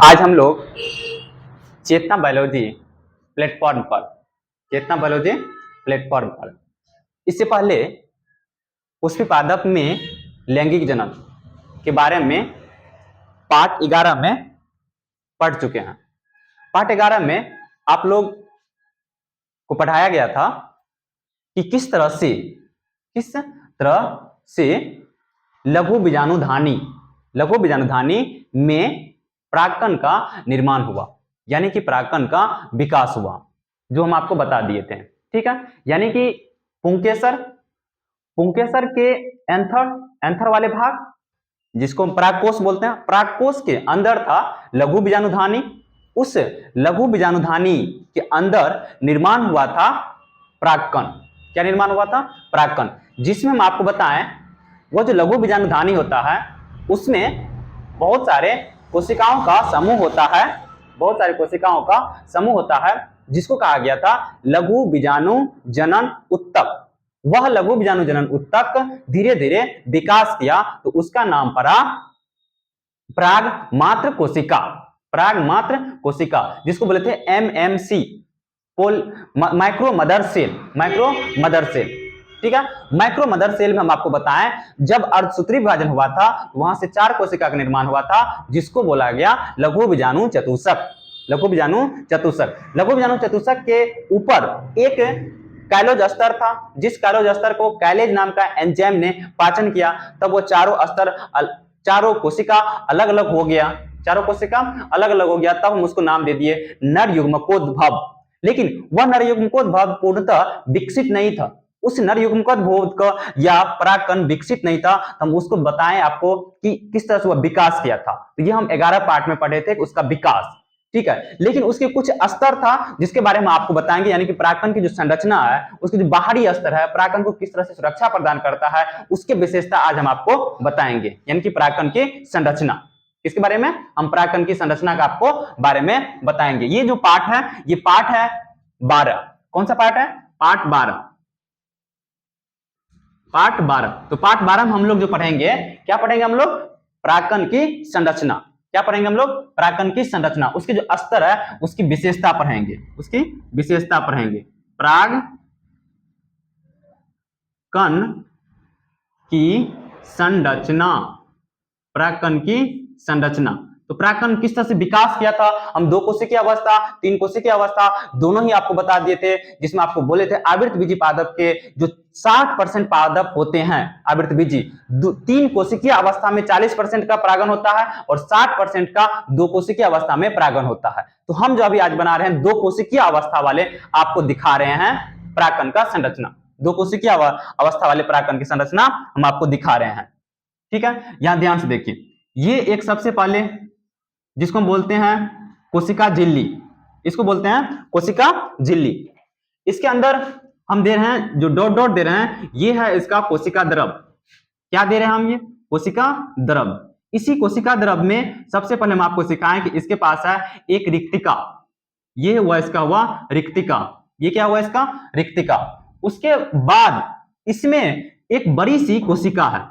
आज हम लोग चेतना बायोलॉजी प्लेटफॉर्म पर चेतना बायोलॉजी प्लेटफॉर्म पर इससे पहले पुष्पी पादप में लैंगिक जनन के बारे में पार्ट 11 में पढ़ चुके हैं। पार्ट 11 में आप लोग को पढ़ाया गया था कि किस तरह से लघु बीजाणुधानी में परागकण का निर्माण हुआ, यानी कि परागकण का विकास हुआ, जो हम आपको बता दिए थे। ठीक है, यानी कि पुंकेसर के एंथर वाले भाग, जिसको हम परागकोश बोलते हैं, परागकोश के अंदर था लघु बीजाणुधानी। उस लघु बीजाणुधानी के अंदर निर्माण हुआ था परागकण। क्या निर्माण हुआ था? परागकण, जिसमें हम आपको बताएं वो जो लघु बीजाणुधानी होता है उसमें बहुत सारे कोशिकाओं का समूह होता है, जिसको कहा गया था लघु बीजाणु जनन उत्तक। वह लघु बीजाणु जनन उत्तक धीरे धीरे विकास किया तो उसका नाम पड़ा पराग मात्र कोशिका, जिसको बोले थे MMC, माइक्रो मदर सेल। ठीक है, माइक्रो मदर सेल में हम आपको बताएं जब अर्धसूत्री विभाजन हुआ था तो वहां से 4 कोशिका का निर्माण हुआ था, जिसको बोला गया लघु बीजाणु चतुष्क। लघु बीजाणु चतुष्क के ऊपर एक कैलोज अस्तर था, जिस कैलोज अस्तर को कैलेज नाम का एंजाइम ने पाचन किया, तब वो चारों कोशिका अलग अलग हो गया। तब हम उसको नाम दे दिए नर युग्मकोद्भव। लेकिन वह नर युग्मकोद्भव पूर्णतः विकसित नहीं था। उस नर युग्मकोद्भव का या परागकण विकसित नहीं था, हम उसको बताएं आपको कि किस तरह से वह विकास किया था। तो ये हम 11 पार्ट में पढ़े थे उसका विकास। ठीक है, लेकिन उसके कुछ स्तर था जिसके बारे में आपको बताएंगे, यानी कि परागकण की जो संरचना है, उसकी जो बाहरी स्तर है, परागकण को किस तरह से सुरक्षा प्रदान करता है, उसके विशेषता आज हम आपको बताएंगे। यानी कि परागकण की संरचना, इसके बारे में हम परागकण की संरचना का आपको बारे में बताएंगे। ये जो पार्ट है, ये पार्ट है 12। कौन सा पार्ट है? पार्ट 12। तो पार्ट 12 में हम लोग जो पढ़ेंगे, क्या पढ़ेंगे हम लोग? परागकण की संरचना। क्या पढ़ेंगे हम लोग? परागकण की संरचना। उसके जो स्तर है उसकी विशेषता पढ़ेंगे, परागकण की संरचना। तो परागकण किस तरह से विकास किया था? हम 2 कोशिकीय अवस्था, 3 कोशिकीय अवस्था दोनों ही आपको बता दिए थे, जिसमें आपको बोले थे आवृतबीजी पादप के जो 60% पादप होते हैं आवृतबीजी, 3 कोशिकीय अवस्था में 40% का परागण होता है और 60% का 2 कोशिकीय अवस्था में परागण होता है। तो हम जो अभी आज बना रहे हैं 2 कोशिकीय अवस्था वाले आपको दिखा रहे हैं परागकण का संरचना। 2 कोशिकीय अवस्था वाले परागकण की संरचना हम आपको दिखा रहे हैं। ठीक है, यहां ध्यान से देखिए, ये एक सबसे पहले जिसको हम बोलते हैं कोशिका झिल्ली, इसको बोलते हैं कोशिका झिल्ली। इसके अंदर हम दे रहे हैं जो डॉट डॉट दे रहे हैं, ये है इसका कोशिका द्रव। क्या दे रहे हैं हम? ये कोशिका द्रव। इसी कोशिका द्रव में सबसे पहले हम आपको सिखाएं कि इसके पास है एक रिक्तिका। ये हुआ इसका रिक्तिका। ये क्या हुआ इसका? रिक्तिका। उसके बाद इसमें एक बड़ी सी कोशिका है,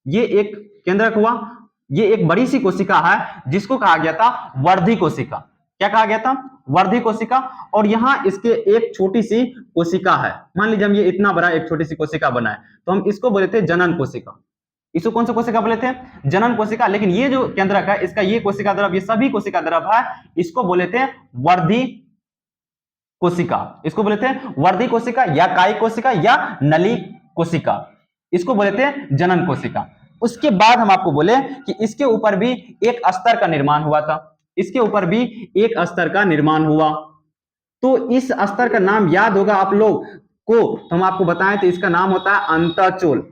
ये एक केंद्रक हुआ। ये एक बड़ी सी कोशिका है जिसको कहा गया था वर्धी कोशिका। क्या कहा गया था? वर्धी कोशिका। और यहां इसके एक छोटी सी कोशिका है। मान लीजिए हम ये इतना बड़ा एक छोटी सी कोशिका बनाए तो हम इसको बोले थे जनन कोशिका। इसको कौन सा कोशिका बोले थे? जनन कोशिका। लेकिन ये जो केंद्रक है इसका ये कोशिका द्रव, ये सभी कोशिका द्रव है, इसको बोले थे वर्धी कोशिका। इसको बोले थे वर्धी कोशिका या कायिक कोशिका या नली कोशिका। इसको बोले थे जनन कोशिका। उसके बाद हम आपको बोले कि इसके ऊपर भी एक स्तर का निर्माण हुआ था। तो इस स्तर का नाम याद होगा आप लोग को, तो हम आपको बताएं तो इसका नाम होता है अंतःचोल।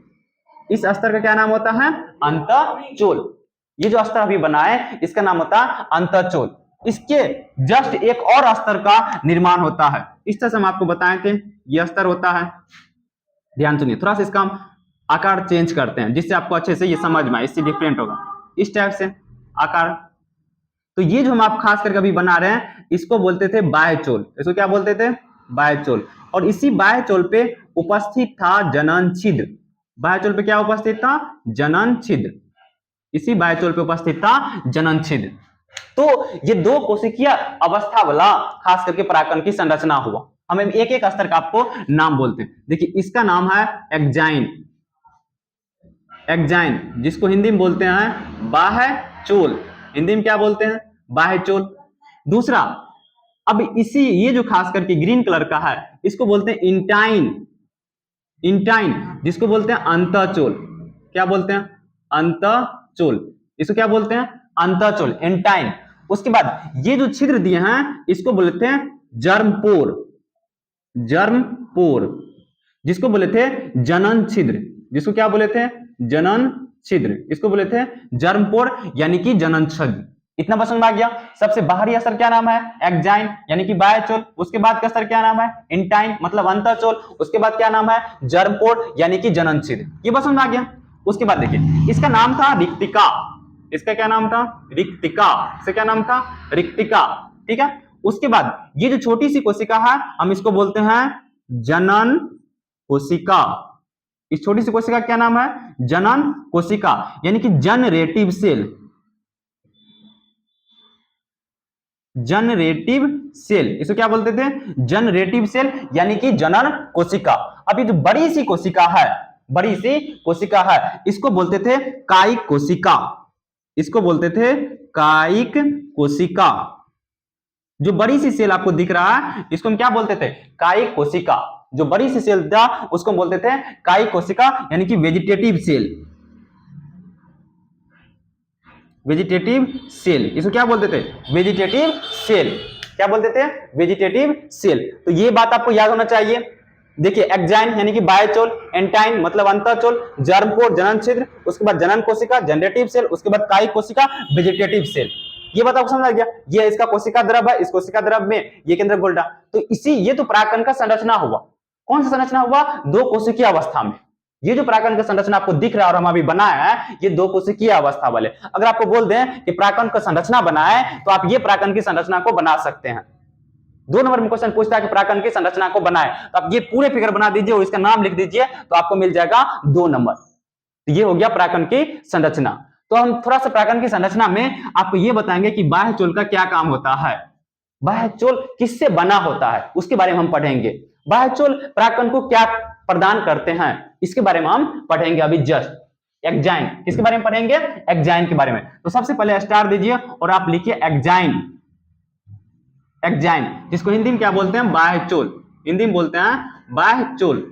इस स्तर का क्या नाम होता है? अंतःचोल। ये जो स्तर अभी बना है इसका नाम होता है अंतःचोल। इसके जस्ट एक और स्तर का निर्माण होता है। इस तरह से हम आपको बताए थे, यह स्तर होता है। ध्यान सुनिए, थोड़ा सा इसका आकार चेंज करते हैं जिससे आपको अच्छे से ये समझ में आए, इससे डिफरेंट होगा। इस टाइप से आकार। तो ये जो हम आप खास करके अभी बना रहे हैं इसको बोलते थे बाह्यचोल। इसको क्या बोलते थे? बाह्यचोल। और इसी बाह्यचोल पे उपस्थित था जनन छिद्र। बाह्यचोल पे क्या उपस्थित था? जनन छिद्र। इसी बाह्यचोल पे उपस्थित था जनन छिद्र। तो ये दो कोशिकीय अवस्था वाला खास करके परागकण की संरचना हुआ। हम एक एक स्तर का आपको नाम बोलते हैं। देखिए इसका नाम है एक्जाइन, एक्जाइन जिसको हिंदी में बोलते हैं बाह्य चोल, हिंदी में क्या बोलते हैं बाह्य चोल। दूसरा, अब इसी ये जो खास करके ग्रीन कलर का है इसको बोलते हैं इंटाइन, इंटाइन जिसको बोलते हैं अंतःचोल, क्या बोलते हैं अंतःचोल, इसको क्या बोलते हैं अंतःचोल, इंटाइन। उसके बाद ये जो छिद्र दिए हैं इसको बोलते हैं जर्मपोर, जर्मपोर जिसको बोले थे जनन छिद्र, जिसको क्या बोले थे जनन छिद्र, इसको बोले थे जर्मपोर यानी कि जनन छिद्र। इतना समझ में आ गया। सबसे बाहरी असर क्या नाम है एक्जाइन यानी कि बाह्यचोल, उसके बाद का असर क्या नाम है इंटाइन मतलब अंतःचोल, उसके बाद क्या नाम है जर्मपोर यानी कि जनन छिद्र। ये बस समझ में आ गया। उसके बाद देखिए इसका नाम था रिक्तिका, इसका क्या नाम था रिक्तिका, इसका क्या नाम था रिक्तिका, ठीक है। उसके बाद ये जो छोटी सी कोशिका है हम इसको बोलते हैं जनन कोशिका, इस छोटी सी कोशिका का क्या नाम है जनन कोशिका यानी कि जनरेटिव सेल, जनरेटिव सेल, इसको क्या बोलते थे जनरेटिव सेल यानी कि जनन कोशिका। अब ये जो बड़ी सी कोशिका है, बड़ी सी कोशिका है इसको बोलते थे कायिक कोशिका, इसको बोलते थे कायिक कोशिका। जो बड़ी सी सेल आपको दिख रहा है इसको हम क्या बोलते थे कायिक कोशिका, जो बड़ी सी सेल था उसको हम बोलते थे कायिक कोशिका यानी कि वेजिटेटिव सेल, वेजिटेटिव सेल, इसको क्या बोलते थे वेजिटेटिव सेल, क्या बोलते थे वेजिटेटिव सेल। तो ये बात आपको याद होना चाहिए। देखिए एक्जाइन यानी कि बाह्यचोल, एंटाइन मतलब अंतःचोल, जर्मपोर जनन छिद्र, उसके बाद जनन कोशिका जनरेटिव सेल, उसके बाद कायिक कोशिका वेजिटेटिव सेल। ये बात आपको समझ आ गया। ये इसका कोशिका द्रव है, इस कोशिका द्रव में ये केंद्र गोल्डा। तो इसी ये तो परागकण का संरचना हुआ। कौन सा संरचना हुआ दो कोशिकीय अवस्था में। ये जो परागकण का संरचना आपको दिख रहा है और हम अभी बनाया है ये दो कोशिकीय अवस्था वाले। अगर आपको बोल दें कि परागकण का संरचना बनाए तो आप ये परागकण की संरचना को बना सकते हैं। 2 नंबर में क्वेश्चन पूछता है कि परागकण की संरचना को बनाए तो आप ये पूरे फिगर बना दीजिए और इसका नाम लिख दीजिए तो आपको मिल जाएगा 2 नंबर। तो ये हो गया परागकण की संरचना। तो हम थोड़ा सा परागकण की संरचना में आपको ये बताएंगे कि बाह्यचोल का क्या काम होता है, बाह्यचोल किससे बना होता है उसके बारे में हम पढ़ेंगे। बाह्यचोल परागकण को क्या प्रदान करते हैं इसके बारे में हम पढ़ेंगे अभी जस्ट। एक्जाइन किसके बारे में पढ़ेंगे एक्जाइन के बारे में। तो सबसे पहले स्टार दीजिए और आप लिखिए एक्जाइन, एक्जाइन जिसको हिंदी में क्या बोलते हैं बाह्यचोल, हिंदी में बोलते हैं बाह्यचोल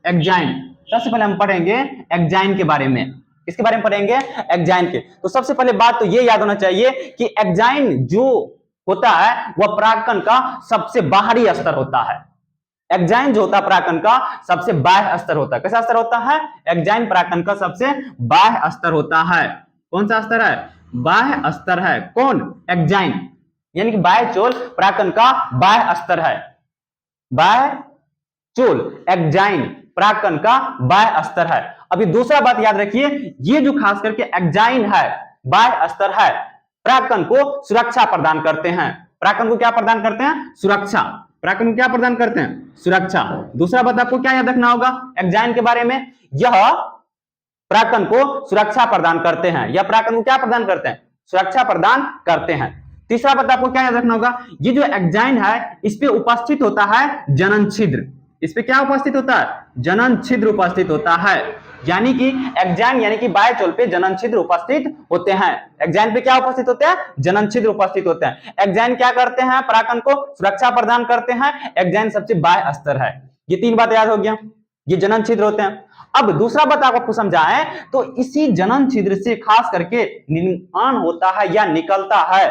एक्जाइन। सबसे पहले हम पढ़ेंगे एक्जाइन के बारे में। किसके बारे में पढ़ेंगे एक्जाइन के। तो सबसे पहले बात तो ये याद होना चाहिए कि एक्जाइन जो होता है वह परागकण का सबसे बाहरी स्तर होता है। एक्जाइन जो होता है परागकण का सबसे बाह्य स्तर होता है। कैसा स्तर होता है एक्जाइन परागकण का सबसे बाह्य स्तर होता है। कौन सा स्तर है बाह्य स्तर है कौन एक्जाइन यानी कि बाह्यचोल परागकण का बाह्य स्तर है। बाह्यचोल एक्जाइन परागकण का बाह्य स्तर है। अभी दूसरा बात याद रखिए ये जो खास करके एक्जाइन है बाह्य स्तर है परागकण को सुरक्षा प्रदान करते हैं। परागकण को क्या प्रदान करते हैं सुरक्षा, परागकण को क्या प्रदान करते हैं सुरक्षा। दूसरा बात आपको क्या याद रखना होगा एक्जाइन के बारे में, यह परागकण को सुरक्षा प्रदान करते हैं, यह परागकण को क्या प्रदान करते हैं सुरक्षा प्रदान करते हैं। तीसरा बात आपको क्या याद रखना होगा ये जो एक्जाइन है इस पे उपस्थित होता है जनन छिद्र, इस पे क्या उपस्थित होता है जनन छिद्र उपस्थित होता है। यानी कि एक्जाइन यानी कि बाह्यचोल पे जनन छिद्र उपस्थित होते हैं। एक्जाइन पे क्या उपस्थित होते हैं जनन छिद्र उपस्थित होते हैं। एक्जाइन क्या करते हैं परागकण को सुरक्षा प्रदान करते हैं। एक्जाइन सबसे बाह्य स्तर है। ये 3 बात याद हो गया, ये जनन छिद्र होते हैं। अब दूसरा बात आपको समझाएं तो इसी जनन छिद्र से खास करके निर्माण होता है या निकलता है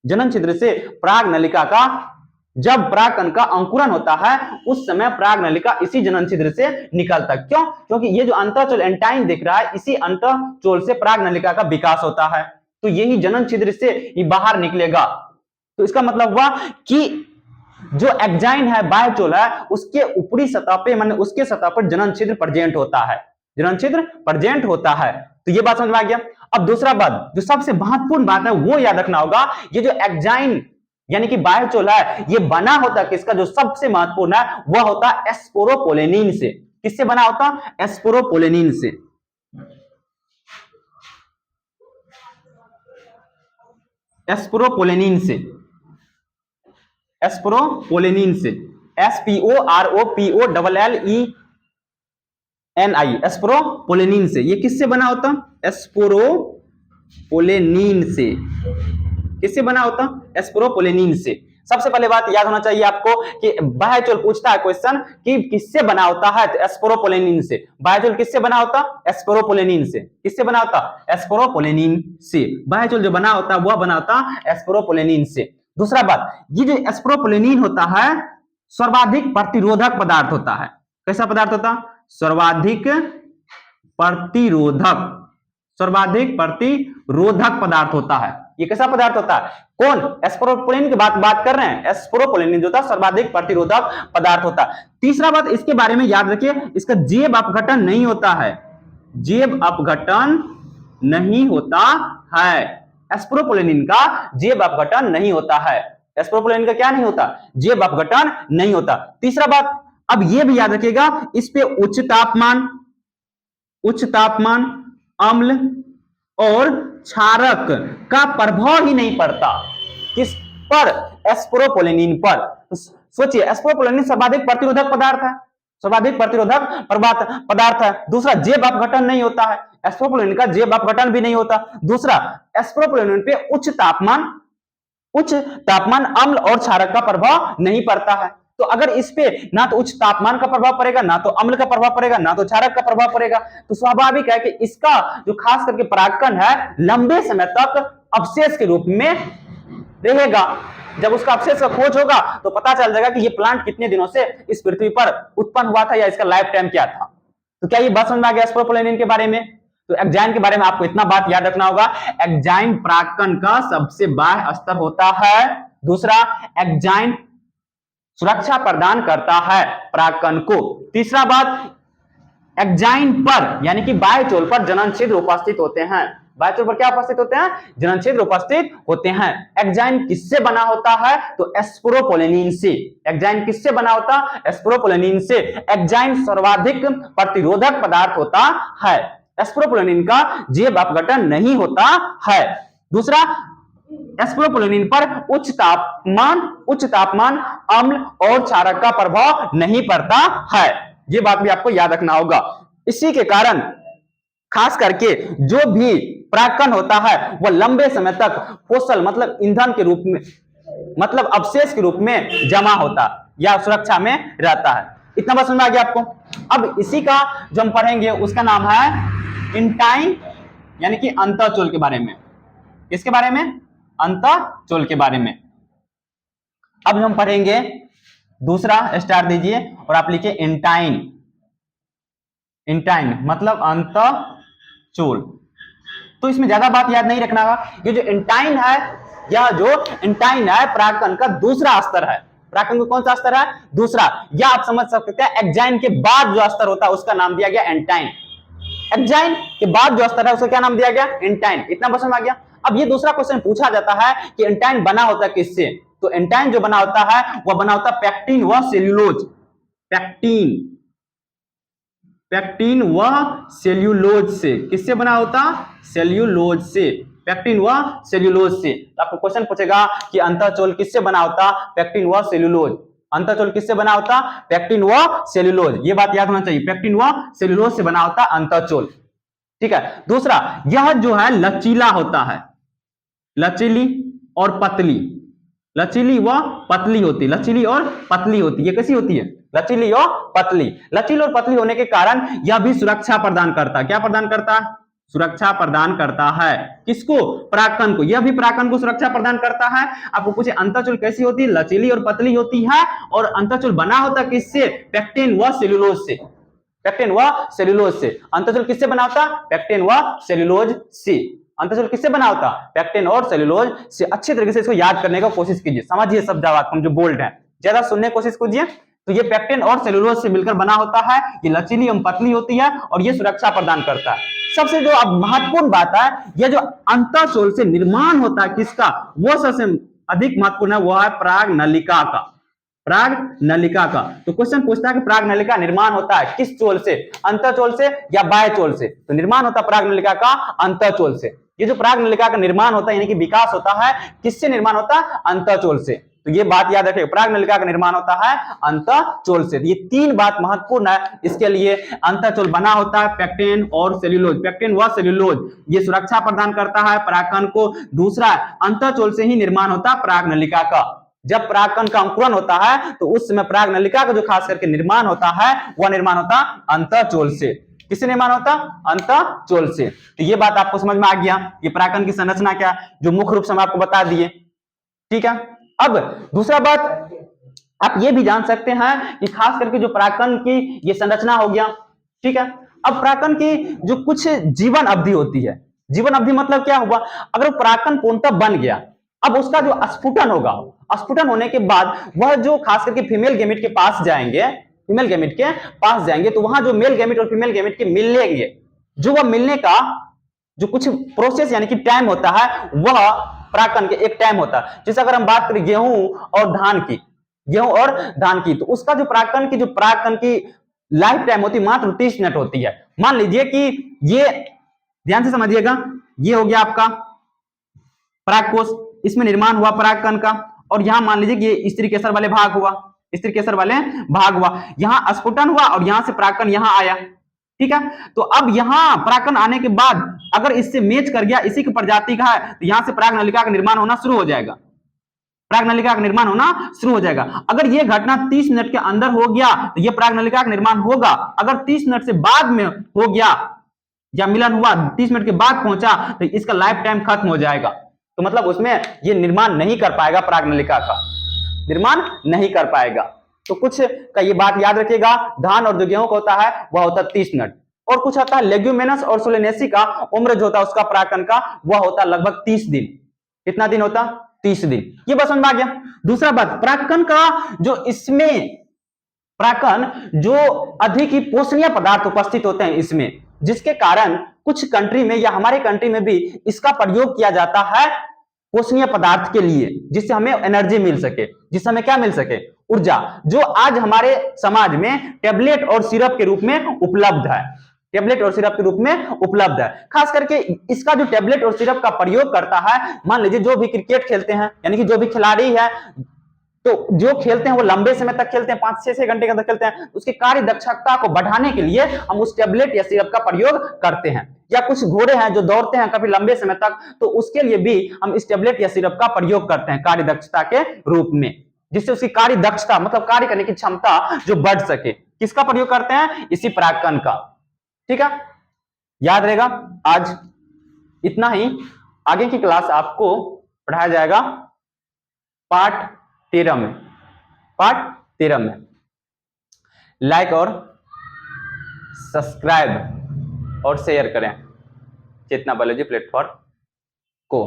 जनन छिद्र से पराग नलिका का। जब परागकण का अंकुरन होता है उस समय पराग नलिका इसी जनन छिद्र से निकलता है। क्यों क्योंकि ये जो अंतःचोल एंटाइन दिख रहा है इसी अंतःचोल से पराग नलिका का विकास होता है। तो यही जनन छिद्र से ये बाहर निकलेगा। तो इसका मतलब हुआ कि जो एक्जाइन है बाह्यचोल है उसके ऊपरी सतह पे माने उसके सतह पर जनन छिद्र प्रेजेंट होता है, जनन छिद्र प्रेजेंट होता है। तो ये बात समझ में आ गया। अब दूसरा बात जो सबसे महत्वपूर्ण बात है वो याद रखना होगा ये जो एक्जाइन यानी कि बाह्यचोल है ये बना होता है किसका जो सबसे महत्वपूर्ण है वह होता है एस्पोरोपोलेनिन से। किससे बना होता एस्पोरोपोलेनिन से। एस्प्रोपोलेनिन से, एस्प्रोपोलेनिन से, SPOROPOLLENI, एस्प्रोपोलेनिन से। ये किससे बना होता? एस्प्रोपोलेनिन से। किससे बना होता? एस्प्रोपोलेनिन से। सबसे पहले बात याद होना चाहिए आपको कि बाह्यचोल पूछता है क्वेश्चन कि किससे बना होता है, तो एस्प्रोपोलेनिन से। बाह्यचोल किससे बना होता? एस्प्रोपोलेनिन से। किससे बना होता? एस्प्रोपोलेनिन से। बाह्यचोल जो बना होता वह बना होता एस्प्रोपोलेनिन से। दूसरा बात, ये जो एस्प्रोपोलेनिन होता है सर्वाधिक प्रतिरोधक पदार्थ होता है। कैसा पदार्थ होता? सर्वाधिक प्रतिरोधक, सर्वाधिक प्रतिरोधक पदार्थ होता है। ये कैसा पदार्थ होता है? कौन? एस्प्रोपोलेनिन की बात कर रहे हैं। एस्प्रोपोलेनिन जो था सर्वाधिक प्रतिरोधक पदार्थ होता है। तीसरा बात इसके बारे में याद रखिए, इसका जैव अपघटन नहीं होता है। जैव अपघटन नहीं होता है। एस्प्रोपोलेनिन का जैव अपघटन नहीं होता है। एस्प्रोपोलेनिन का क्या नहीं होता? जैव अपघटन नहीं होता। तीसरा बात अब यह भी याद रखिएगा, इस पे उच्च तापमान, अम्ल और क्षारक का प्रभाव ही नहीं पड़ता। किस पर? एस्प्रोपोलेनिन पर। तो सोचिए, एस्प्रोपोलेनिन सर्वाधिक प्रतिरोधक पदार्थ है, सर्वाधिक प्रतिरोधक पदार्थ है। दूसरा, जैव अपघटन नहीं होता है, एस्प्रोपोलेनिन का जैव अपघटन भी नहीं होता। दूसरा, एस्प्रोपोलेनिन पे उच्च तापमान, अम्ल और क्षारक का प्रभाव नहीं पड़ता है। तो अगर इस पे ना तो उच्च तापमान का प्रभाव पड़ेगा, ना तो अम्ल का प्रभाव पड़ेगा, ना तो क्षारक का प्रभाव पड़ेगा, तो स्वाभाविक है कि इसका जो खास करके परागकण है लंबे समय तक अवशेष के रूप में रहेगा। जब उसका अवशेष का खोज होगा तो पता चल जाएगा कि ये प्लांट कितने दिनों से इस पृथ्वी पर उत्पन्न हुआ था या इसका लाइफ टाइम क्या था। तो क्या ये बात समझ में आ गया एस्प्रोपोलेनिन के बारे में? तो एक्जाइन के बारे में आपको इतना बात याद रखना होगा, एक्जाइन परागकण का सबसे बाह्य स्तर होता है। दूसरा, एक्जाइन सुरक्षा प्रदान करता है परागकण को। तीसरा बात, एक्जाइन पर यानी कि बाह्यचोल पर जनन छिद्र उपस्थित होते हैं। बाह्यचोल पर क्या उपस्थित होते हैं? जनन छिद्र उपस्थित होते हैं। एक्जाइन किससे बना होता है? तो एस्प्रोपोलेनिन से। एक्जाइन किससे बना होता? एस्प्रोपोलेनिन से। एक्जाइन सर्वाधिक प्रतिरोधक पदार्थ होता है। एस्प्रोपोलेनिन का जैव अपघटन नहीं होता है। दूसरा, एस्प्रोपोलेनिन पर उच्च तापमान, अम्ल और क्षारक का प्रभाव नहीं पड़ता है। ये बात भी आपको याद रखना होगा। इसी के कारण खास करके जो भी परागकण होता है वह लंबे समय तक फोसल मतलब ईंधन के रूप में, मतलब अवशेष के रूप में जमा होता या सुरक्षा में रहता है। इतना बात समझ में आ गया आपको? अब इसी का जो हम पढ़ेंगे उसका नाम है इंटाइन यानी कि अंतःचोल के बारे में। इसके बारे में अंतःचोल के बारे में अब हम पढ़ेंगे। दूसरा स्टार दीजिए और आप लिखिए इंटाइन। इंटाइन मतलब अंतःचोल। तो इसमें ज्यादा बात याद नहीं रखना होगा। ये जो इंटाइन है, यह जो इंटाइन है परागकण का दूसरा स्तर है। परागकण का कौन सा स्तर है? दूसरा। या आप समझ सकते हैं एक्जाइन के बाद जो स्तर होता है उसका नाम दिया गया एंटाइन। एक्जाइन के बाद जो स्तर है उसका क्या नाम दिया गया? एंटाइन। इतना समझ में आ गया? अब ये दूसरा क्वेश्चन पूछा जाता है कि एंटाइन बना होता है किससे? तो एंटाइन जो बना होता है वह बना होता है पैक्टिन व सेल्यूलोज। पैक्टिन व सेल्यूलोज से। किससे बना होता? सेल्यूलोज से। पैक्टिन व सेल्यूलोज से। तो आपको क्वेश्चन पूछेगा कि अंतःचोल किससे बना होता? पैक्टिन व सेल्यूलोज। अंतःचोल किससे बना होता? पैक्टिन व सेल्यूलोज। ये बात याद होना चाहिए, पैक्टिन व सेल्यूलोज से बना होता अंतःचोल। ठीक है। दूसरा, यह जो है लचीला होता है, लचीली और पतली। लचीली व पतली होती, लचीली और पतली होती। ये कैसी होती है? लचीली और पतली। लचीली और पतली होने के कारण यह भी सुरक्षा प्रदान करता है। क्या प्रदान करता है? सुरक्षा प्रदान करता है। किसको? परागकण को। यह भी परागकण को सुरक्षा प्रदान करता है। आपको पूछे अंतःचोल कैसी होती है? लचीली और पतली होती है। और अंतःचोल बना होता किससे? पैक्टिन व सेल्यूलोज से। पैक्टिन व सेल्यूलोज से। अंतःचोल किससे बना होता? पैक्टिन व सेल्यूलोज से। अंतःचोल किससे बना होता? पैक्टिन और सेल्यूलोज से। अच्छे तरीके से इसको याद करने का कोशिश कीजिए, समझिए सब बात हम जो बोल्ड है, ज्यादा सुनने की कोशिश कीजिए। तो ये पैक्टिन और सेल्यूलोज से मिलकर बना होता है। ये लचीली एवं पतली होती है और ये सुरक्षा प्रदान करता है। सबसे जो अब महत्वपूर्ण बात है, ये जो अंतःचोल से निर्माण होता है किसका, वो सबसे अधिक महत्वपूर्ण है, वो है पराग नलिका का। पराग नलिका का। तो क्वेश्चन पूछता है कि पराग नलिका निर्माण होता है किस चोल से? अंतःचोल से या बाह्यचोल से? तो निर्माण होता है पराग नलिका का अंतःचोल से। ये जो पराग नलिका का निर्माण होता है यानी कि विकास होता है, किससे निर्माण होता है? अंतःचोल से। तो ये बात याद रखिए, पराग नलिका का निर्माण होता है अंतःचोल से। ये तीन बात महत्वपूर्ण है इसके लिए। अंतःचोल बना होता है पेक्टिन और सेल्यूलोज, पेक्टिन व सेल्यूलोज ये सुरक्षा प्रदान करता है परागकण को। दूसरा, अंतःचोल से ही निर्माण होता है पराग नलिका का। जब परागकण का अंकुरन होता है तो उस समय पराग नलिका का जो खास करके निर्माण होता है वह निर्माण होता है अंतःचोल से। किससे निर्माण होता? अंतःचोल से। तो ये बात आपको समझ में आ गया, ये परागकण की संरचना क्या जो मुख्य रूप से हम आपको बता दिए। ठीक है, अब दूसरा बात आप ये भी जान सकते हैं कि खास करके जो परागकण की ये संरचना हो गया। ठीक है, अब परागकण की जो कुछ जीवन अवधि होती है, जीवन अवधि मतलब क्या हुआ, अगर वो परागकण पूर्णतः बन गया, अब उसका जो स्फुटन होगा, स्फुटन होने के बाद वह जो खास करके फीमेल गैमेट के पास जाएंगे, फीमेल गैमेट के पास जाएंगे तो वहां जो मेल गैमेट और फीमेल गैमेट के मिलेंगे, जो वह मिलने का जो कुछ प्रोसेस यानी कि टाइम होता है वह परागकण के एक टाइम होता है। जैसे अगर हम बात करें गेहूं और धान की, गेहूं और धान की, तो उसका जो परागकण की लाइफ टाइम होती है मात्र 30 मिनट होती है। मान लीजिए कि ये ध्यान से समझिएगा, ये हो गया आपका परागकोश, इसमें निर्माण हुआ परागकण का, और यहां मान लीजिए कि ये स्त्री केसर वाले भाग हुआ, स्त्री केसर वाले भाग हुआ, यहां स्फुटन हुआ और यहां से परागकण यहां आया। ठीक है, तो अब यहां परागकण आने के बाद अगर इससे मैच कर गया, इसी की प्रजाति का है, तो यहां से पराग नलिका का निर्माण होना शुरू हो जाएगा, पराग नलिका का निर्माण होना शुरू हो जाएगा। अगर यह घटना 30 मिनट के अंदर हो गया तो यह पराग नलिका का निर्माण होगा। अगर 30 मिनट से बाद में हो गया या मिलन हुआ 30 मिनट के बाद पहुंचा तो इसका लाइफ टाइम खत्म हो जाएगा। तो मतलब उसमें ये निर्माण नहीं कर पाएगा, पराग नलिका का निर्माण नहीं कर पाएगा। तो कुछ का ये बात याद रखिएगा, धान और जो गेहूं का होता है वह होता है 30 मिनट, और कुछ आता है लेग्यूमिनस और सोलेनेसी का उम्र जो होता है उसका परागकण का वह होता है लगभग 30 दिन। कितना दिन होता? 30 दिन। ये बस समझ में आ गया। दूसरा बात, परागकण का जो इसमें परागकण जो अधिक ही पोषणीय पदार्थ उपस्थित होते हैं इसमें, जिसके कारण कुछ कंट्री में या हमारे कंट्री में भी इसका प्रयोग किया जाता है पोषणीय पदार्थ के लिए, जिससे हमें एनर्जी मिल सके, जिससे हमें क्या मिल सके? ऊर्जा, जो आज हमारे समाज में टेबलेट और सिरप के रूप में उपलब्ध है, टेबलेट और सिरप के रूप में उपलब्ध है। खास करके इसका जो टेबलेट और सिरप का प्रयोग करता है, मान लीजिए जो भी क्रिकेट खेलते हैं यानी कि जो भी खिलाड़ी है, तो जो खेलते हैं वो लंबे समय तक खेलते हैं, 5-6 घंटे तक खेलते हैं, उसकी कार्य दक्षता को बढ़ाने के लिए हम उस टेबलेट या सिरप का प्रयोग करते हैं। या कुछ घोड़े हैं जो दौड़ते हैं काफी लंबे समय तक, तो उसके लिए भी हम इस टेबलेट या सिरप का प्रयोग करते हैं कार्य दक्षता के रूप में, जिससे उसकी कार्य दक्षता मतलब कार्य करने की क्षमता जो बढ़ सके। किसका प्रयोग करते हैं? इसी परागकण का। ठीक है, याद रहेगा। आज इतना ही, आगे की क्लास आपको पढ़ाया जाएगा पार्ट 13 में, पार्ट 13 में। लाइक और सब्सक्राइब और शेयर करें चेतना बायोलॉजी प्लेटफॉर्म को।